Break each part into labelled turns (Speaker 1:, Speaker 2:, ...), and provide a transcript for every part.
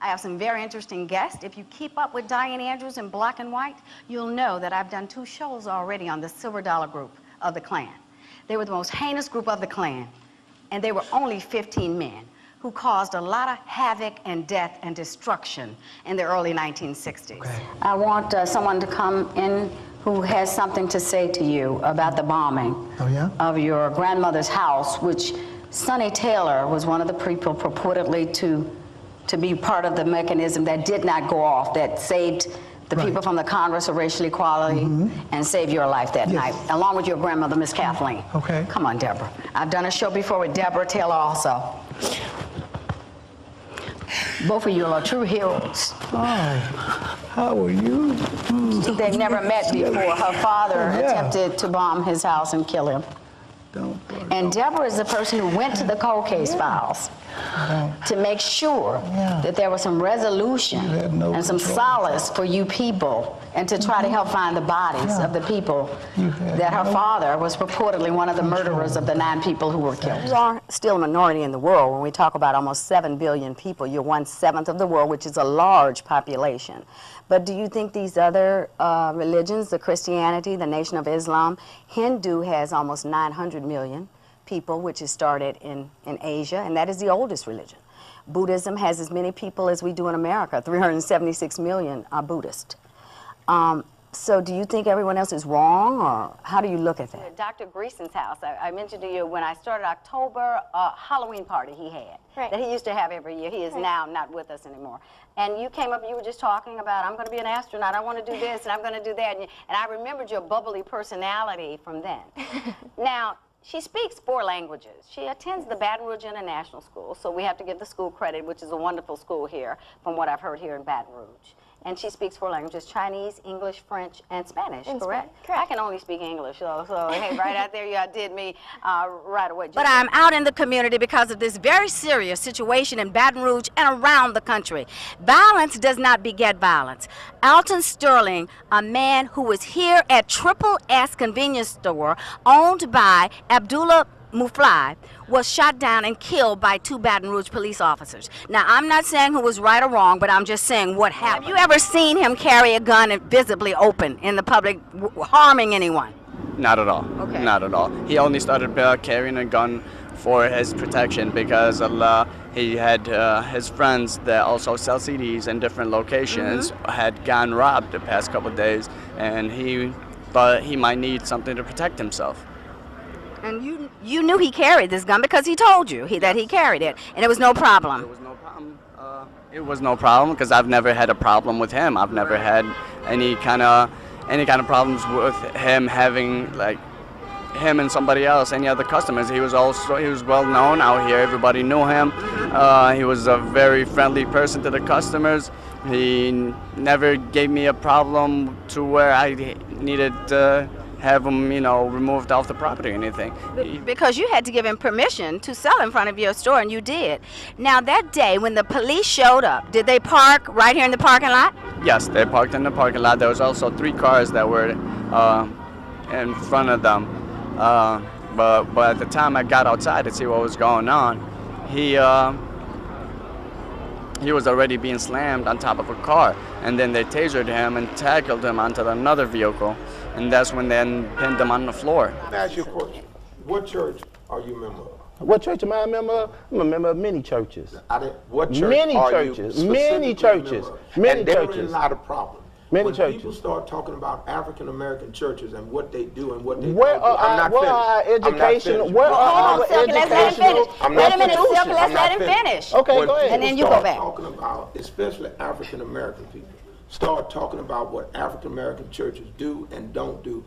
Speaker 1: I have some very interesting guests. If you keep up with Dianne Andrews in Black and White, you'll know that I've done 2 shows already on the Silver Dollar Group of the Klan. They were the most heinous group of the Klan, and they were only 15 men who caused a lot of havoc and death and destruction in the early 1960s. Okay. I want someone to come in who has something to say to you about the bombing of your grandmother's house, which Sonny Taylor was one of the people purportedly to be part of the mechanism that did not go off, that saved the people from the Congress of Racial Equality and saved your life that night, along with your grandmother, Miss Kathleen. Okay. Come on, Deborah. I've done a show before with Deborah Taylor also. Both of you are true heroes.
Speaker 2: Hi. How are you?
Speaker 1: They've never met before. Her father attempted to bomb his house and kill him. And Deborah is the person who went to the cold case files to make sure that there was some resolution and some solace for you people, and to try to help find the bodies of the people that her father was purportedly one of the murderers of the 9 people who were killed. You are still a minority in the world. When we talk about almost 7 billion people, you're 1/7 of the world, which is a large population. But do you think these other religions, the Christianity, the Nation of Islam, Hindu has almost 900 million people, which is started in Asia, and that is the oldest religion. Buddhism has as many people as we do in America. 376 million are Buddhist. So do you think everyone else is wrong, or how do you look at that? Dr. Greason's house, I mentioned to you when I started October, Halloween party he had that he used to have every year. He is now not with us anymore. And you came up, you were just talking about, I'm going to be an astronaut, I want to do this, and I'm going to do that. And I remembered your bubbly personality from then. Now, she speaks 4 languages. She attends the Baton Rouge International School, so we have to give the school credit, which is a wonderful school here, from what I've heard here in Baton Rouge. And she speaks 4 languages: Chinese, English, French, and Spanish, correct? Correct. I can only speak English, so hey, right out there you did me right away. But I'm out in the community because of this very serious situation in Baton Rouge and around the country. Violence does not beget violence. Alton Sterling, a man who was here at Triple S convenience store owned by Abdullah Muflai, was shot down and killed by 2 Baton Rouge police officers. Now, I'm not saying who was right or wrong, but I'm just saying what happened. Have you ever seen him carry a gun and visibly open in the public, harming anyone?
Speaker 3: Not at all. Okay. Not at all. He only started carrying a gun for his protection because he had his friends that also sell CDs in different locations had gotten robbed the past couple of days, and he thought he might need something to protect himself.
Speaker 1: And you knew he carried this gun because he told you that he carried it, and it was no problem.
Speaker 3: It was no problem. It was no problem because I've never had a problem with him. I've never had any kind of problems with him having, like, him and somebody else, any other customers. He was well known out here. Everybody knew him. He was a very friendly person to the customers. He never gave me a problem to where I needed to have him, removed off the property or anything.
Speaker 1: Because you had to give him permission to sell in front of your store, and you did. Now, that day when the police showed up, did they park right here in the parking lot?
Speaker 3: Yes, they parked in the parking lot. There was also 3 cars that were in front of them. But at the time I got outside to see what was going on, he was already being slammed on top of a car, and then they tasered him and tackled him onto another vehicle, and that's when they pinned him on the floor.
Speaker 4: Let me ask you a question. What church are you a member of?
Speaker 2: What church am I a member of? I'm a member of many churches.
Speaker 4: What church
Speaker 2: many
Speaker 4: are
Speaker 2: churches,
Speaker 4: you
Speaker 2: many churches, many
Speaker 4: and
Speaker 2: churches.
Speaker 4: There's not a problem.
Speaker 2: Many
Speaker 4: when
Speaker 2: churches.
Speaker 4: People start talking about African American churches and what they do and what they
Speaker 2: where
Speaker 4: don't do.
Speaker 2: Where are our educational? Where are our
Speaker 1: Silky, let's let him finish. Wait a minute, Silky, let's let him finish.
Speaker 2: Okay,
Speaker 4: when
Speaker 2: go ahead.
Speaker 1: And then you go back.
Speaker 4: Talking about, especially African American people, start talking about what African American churches do and don't do.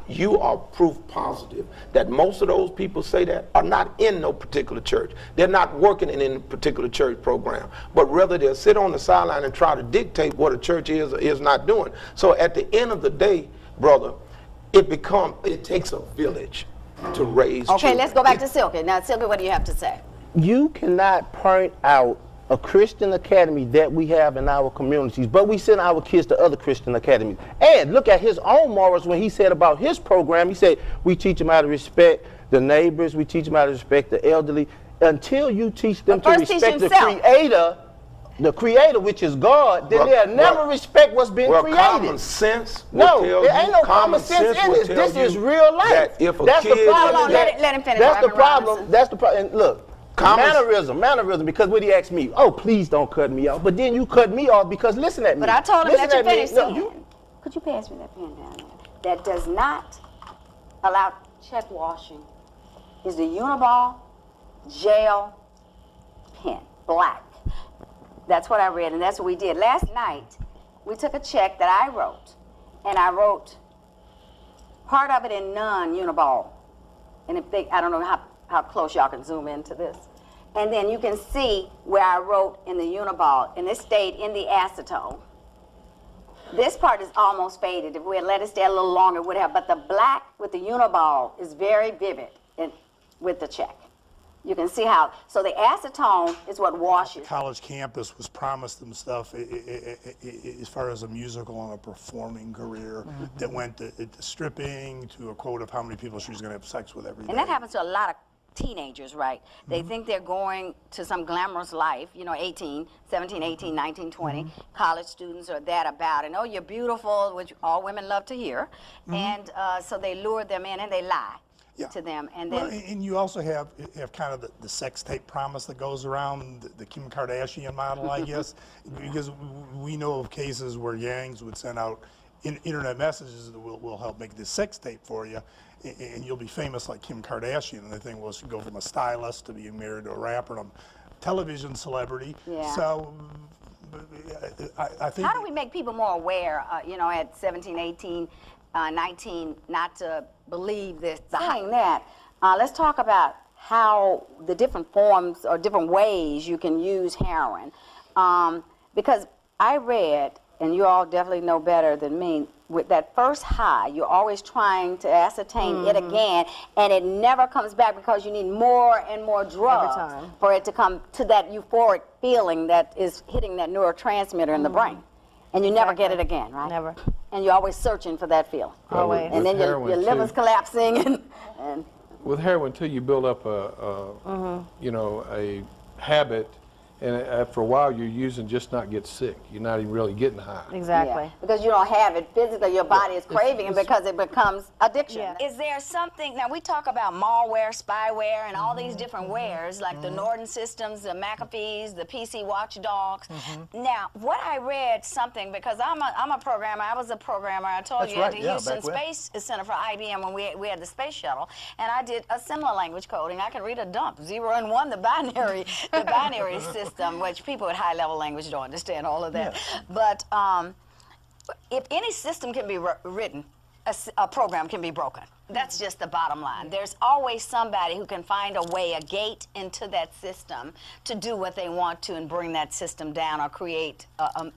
Speaker 4: You are proof positive that most of those people say that are not in no particular church. They're not working in any particular church program, but rather they'll sit on the sideline and try to dictate what a church is or is not doing. So at the end of the day, brother, it takes a village to raise children.
Speaker 1: Let's go back to Silky. Now, Silky, what do you have to say?
Speaker 2: You cannot point out a Christian academy that we have in our communities, but we send our kids to other Christian academies. And look at his own morals when he said about his program. He said, we teach them how to respect the neighbors, we teach them how to respect the elderly. Until you teach them to respect the Creator, the creator, which is God, then
Speaker 4: Well,
Speaker 2: they'll never
Speaker 4: well,
Speaker 2: respect what's been
Speaker 4: Well,
Speaker 2: created.
Speaker 4: common sense will
Speaker 2: No,
Speaker 4: tell
Speaker 2: there ain't
Speaker 4: you,
Speaker 2: no common sense in
Speaker 4: will
Speaker 2: this.
Speaker 4: tell
Speaker 2: This is
Speaker 4: you
Speaker 2: real life.
Speaker 4: that if a
Speaker 2: That's
Speaker 4: kid,
Speaker 2: the problem.
Speaker 1: Hold on, let him finish,
Speaker 2: That's the
Speaker 1: Reverend
Speaker 2: problem.
Speaker 1: Robinson.
Speaker 2: That's the problem. And look,
Speaker 4: Common-
Speaker 2: mannerism. Because what he asked me, oh, please don't cut me off. But then you cut me off because listen at me.
Speaker 1: But I told him,
Speaker 2: Listen
Speaker 1: let you
Speaker 2: at me.
Speaker 1: finish
Speaker 2: No,
Speaker 1: saying.
Speaker 2: you-
Speaker 1: Could you pass me that pen down there? That does not allow check washing is the Uniball gel pen, black. That's what I read, and that's what we did. Last night, we took a check that I wrote, and I wrote part of it in non-Uniball. And if they, I don't know how close y'all can zoom into this. And then you can see where I wrote in the Uniball, and it stayed in the acetone. This part is almost faded. If we had let it stay a little longer, it would have. But the black with the Uniball is very vivid with the check. You can see how. So the acetone is what washes.
Speaker 5: College campus was promised them stuff as far as a musical and a performing career that went to stripping, to a quote of how many people she was going to have sex with every day.
Speaker 1: And that happens to a lot of teenagers, right? They think they're going to some glamorous life, 17, 18, 19, 20. College students are that about it. Oh, you're beautiful, which all women love to hear. And so they lure them in and they lie to them. And then,
Speaker 5: Well, and you also have kind of the sex tape promise that goes around, the Kim Kardashian model, I guess, because we know of cases where Yangs would send out internet messages that will help make this sex tape for you, and you'll be famous like Kim Kardashian. And the thing was, you go from a stylist to being married to a rapper and a television celebrity.
Speaker 1: Yeah.
Speaker 5: So I think.
Speaker 1: how do we make people more aware, at 17, 18, 19, not to believe this? Saying that, let's talk about how the different forms or different ways you can use heroin. Because I read, and you all definitely know better than me, with that first high, you're always trying to ascertain it again, and it never comes back because you need more and more drugs for it to come to that euphoric feeling that is hitting that neurotransmitter in the brain. And you never get it again, right?
Speaker 6: Never.
Speaker 1: And you're always searching for that feeling.
Speaker 6: Always.
Speaker 1: And then your liver's collapsing and
Speaker 7: With heroin too, you build up a habit, and after a while you're using just not get sick. You're not even really getting high.
Speaker 6: Exactly.
Speaker 1: yeah, because you don't have it physically, your body is craving it because it becomes addiction.
Speaker 6: Yeah.
Speaker 1: Is there something, now we talk about malware, spyware, and all these different wares, like the Norton systems, the McAfee's, the PC watchdogs. Now, what I read something, because I'm a programmer, I was a programmer, I told
Speaker 5: That's
Speaker 1: you, at
Speaker 5: right,
Speaker 1: the
Speaker 5: yeah,
Speaker 1: Houston
Speaker 5: back when.
Speaker 1: Space Center for IBM when we had the space shuttle, and I did a similar language coding. I could read a dump, 0 and 1, the binary system, which people at high level language don't understand all of that.
Speaker 5: Yeah.
Speaker 1: But if any system can be written, a program can be broken. That's just the bottom line. There's always somebody who can find a way, a gate into that system to do what they want to and bring that system down or create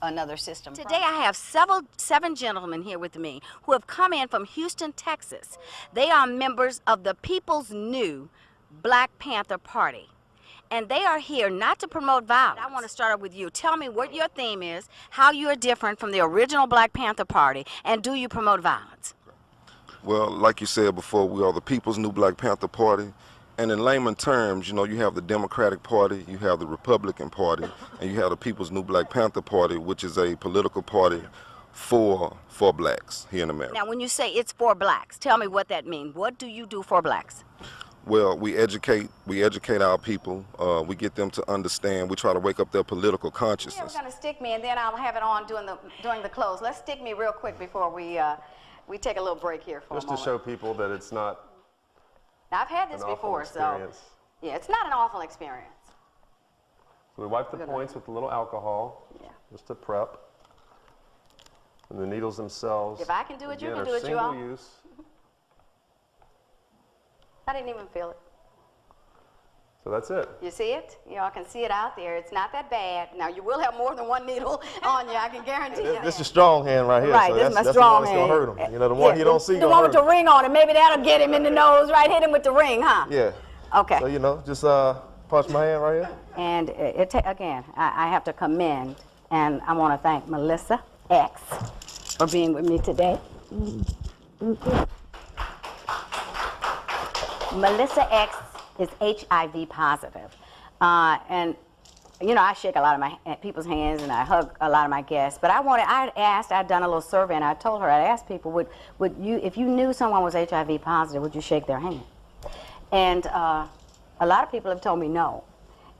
Speaker 1: another system. Today I have 7 gentlemen here with me who have come in from Houston, Texas. They are members of the People's New Black Panther Party. And they are here not to promote violence. I want to start off with you. Tell me what your theme is, how you are different from the original Black Panther Party, and do you promote violence?
Speaker 8: Well, like you said before, we are the People's New Black Panther Party. And in layman terms, you have the Democratic Party, you have the Republican Party, and you have the People's New Black Panther Party, which is a political party for blacks here in America.
Speaker 1: Now, when you say it's for blacks, tell me what that means. What do you do for blacks?
Speaker 8: Well, we educate our people. We get them to understand. We try to wake up their political
Speaker 1: Yeah,
Speaker 8: consciousness.
Speaker 1: we're going to stick me, and then I'll have it on during the close. Let's stick me real quick before we take a little break here for
Speaker 9: Just
Speaker 1: a
Speaker 9: to
Speaker 1: moment.
Speaker 9: show people that it's not
Speaker 1: Now, I've had this
Speaker 9: an awful
Speaker 1: before, so
Speaker 9: experience.
Speaker 1: yeah, it's not an awful experience.
Speaker 9: So we wipe the points with a little alcohol,
Speaker 1: Yeah.
Speaker 9: just to prep. And the needles themselves,
Speaker 1: If I can do it, you
Speaker 9: again,
Speaker 1: can
Speaker 9: are
Speaker 1: do it, you all.
Speaker 9: single use.
Speaker 1: I didn't even feel it.
Speaker 9: So that's it.
Speaker 1: You see it? Y'all can see it out there. It's not that bad. Now, you will have more than one needle on you, I can guarantee you.
Speaker 10: This is strong hand right here.
Speaker 1: Right,
Speaker 10: so
Speaker 1: this is my
Speaker 10: that's
Speaker 1: strong
Speaker 10: the
Speaker 1: hand.
Speaker 10: one that's gonna hurt him. The one
Speaker 1: Yeah,
Speaker 10: you don't see
Speaker 1: the
Speaker 10: gonna
Speaker 1: one
Speaker 10: hurt
Speaker 1: with the
Speaker 10: him.
Speaker 1: ring on it. Maybe that'll get him in the nose, right? Hit him with the ring, huh?
Speaker 10: Yeah.
Speaker 1: Okay.
Speaker 10: So just punch my hand right here.
Speaker 1: And again, I have to commend, and I want to thank Melissa X for being with me today. Melissa X is HIV positive. And you know, I shake a lot of my people's hands and I hug a lot of my guests. But I'd done a little survey and I told her, I asked people, would you, if you knew someone was HIV positive, would you shake their hand? And a lot of people have told me no.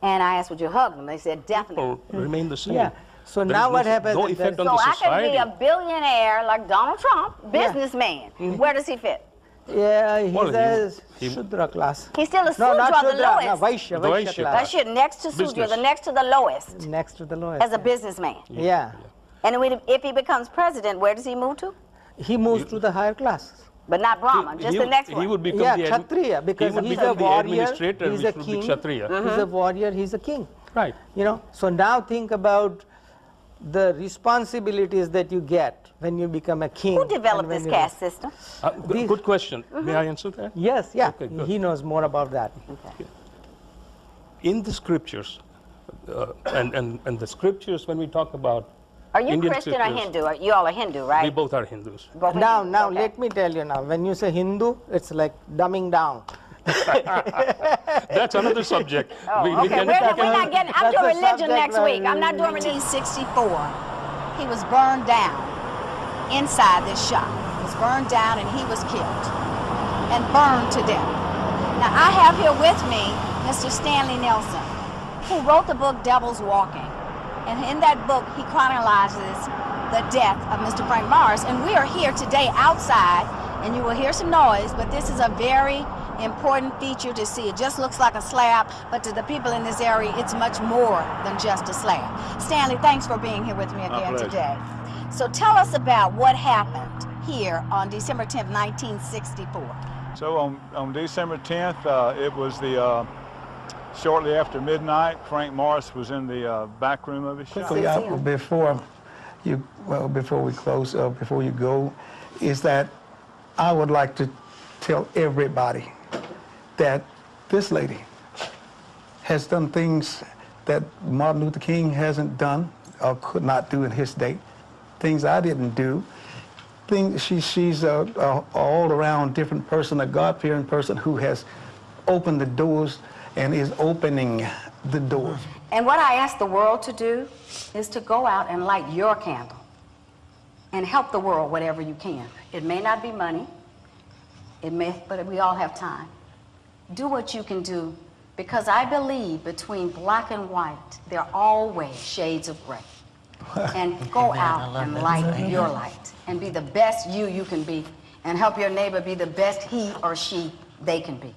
Speaker 1: And I asked, would you hug them? They said, definitely.
Speaker 6: Remain the same.
Speaker 11: Yeah. So
Speaker 6: There
Speaker 11: now
Speaker 6: is
Speaker 11: what
Speaker 6: no,
Speaker 11: happens
Speaker 6: no
Speaker 11: is
Speaker 6: effect
Speaker 11: that-
Speaker 6: on
Speaker 1: So
Speaker 6: the
Speaker 1: I
Speaker 6: society.
Speaker 1: could be a billionaire like Donald Trump, businessman. Where does he fit?
Speaker 11: Yeah, he's
Speaker 6: Well,
Speaker 11: a
Speaker 6: he-
Speaker 11: Shudra class.
Speaker 1: He's still a
Speaker 11: No, not
Speaker 1: Sudra, the
Speaker 11: Shudra, no,
Speaker 1: lowest.
Speaker 11: Vaishya,
Speaker 6: The
Speaker 11: Vaishya
Speaker 6: Vaishya
Speaker 1: That
Speaker 11: class.
Speaker 1: shit next to Sudra,
Speaker 6: Business.
Speaker 1: the next to the lowest,
Speaker 11: Next to the lowest.
Speaker 1: as a businessman.
Speaker 11: Yeah.
Speaker 1: And if he becomes president, where does he move to?
Speaker 11: He moves to the higher classes.
Speaker 1: But not Brahman, just the next one.
Speaker 6: He would become
Speaker 11: Yeah,
Speaker 6: the
Speaker 11: Kshatriya, because
Speaker 6: he would
Speaker 11: he's
Speaker 6: become
Speaker 11: a
Speaker 6: the
Speaker 11: warrior,
Speaker 6: administrator,
Speaker 11: he's
Speaker 6: which
Speaker 11: a
Speaker 6: would
Speaker 11: king.
Speaker 6: be Kshatriya.
Speaker 11: He's a warrior, he's a king.
Speaker 6: Right.
Speaker 11: You know, so now think about the responsibilities that you get when you become a king.
Speaker 1: Who
Speaker 11: and
Speaker 1: developed
Speaker 11: when
Speaker 1: this
Speaker 11: you-
Speaker 1: caste system?
Speaker 6: Good question. May I answer that?
Speaker 11: Yes, yeah,
Speaker 6: Okay, good.
Speaker 11: he knows more about that.
Speaker 6: In the scriptures, and the scriptures, when we talk about
Speaker 1: Are you
Speaker 6: Indian
Speaker 1: Christian or
Speaker 6: scriptures,
Speaker 1: Hindu? You all are Hindu, right?
Speaker 6: we both are Hindus.
Speaker 1: Both are
Speaker 11: Now,
Speaker 1: Hindus, okay.
Speaker 11: let me tell you now, when you say Hindu, it's like dumbing down.
Speaker 6: That's another subject.
Speaker 1: Oh, okay, we're not getting, I'm
Speaker 11: That's
Speaker 1: doing
Speaker 11: a
Speaker 1: religion
Speaker 11: subject
Speaker 1: next week. I'm not doing religion. 1964, he was burned down inside this shop. He was burned down and he was killed and burned to death. Now I have here with me Mr. Stanley Nelson, who wrote the book Devil's Walking. And in that book, he chronicles the death of Mr. Frank Morris. And we are here today outside, and you will hear some noise, but this is a very important feature to see. It just looks like a slab, but to the people in this area, it's much more than just a slab. Stanley, thanks for being here with me again
Speaker 6: pleasure.
Speaker 1: today. So tell us about what happened here on December 10th, 1964.
Speaker 12: So on December 10th, it was the shortly after midnight. Frank Morris was in the back room of his shop.
Speaker 13: Before we close, before you go, is that I would like to tell everybody that this lady has done things that Martin Luther King hasn't done or could not do in his day, things I didn't do. She's a all-around different person, a God-fearing person who has opened the doors and is opening the doors.
Speaker 1: And what I ask the world to do is to go out and light your candle and help the world whatever you can. It may not be money, but we all have time. Do what you can do, because I believe between black and white, there are always shades of gray. And go out and light your light and be the best you can be, and help your neighbor be the best he or she they can be.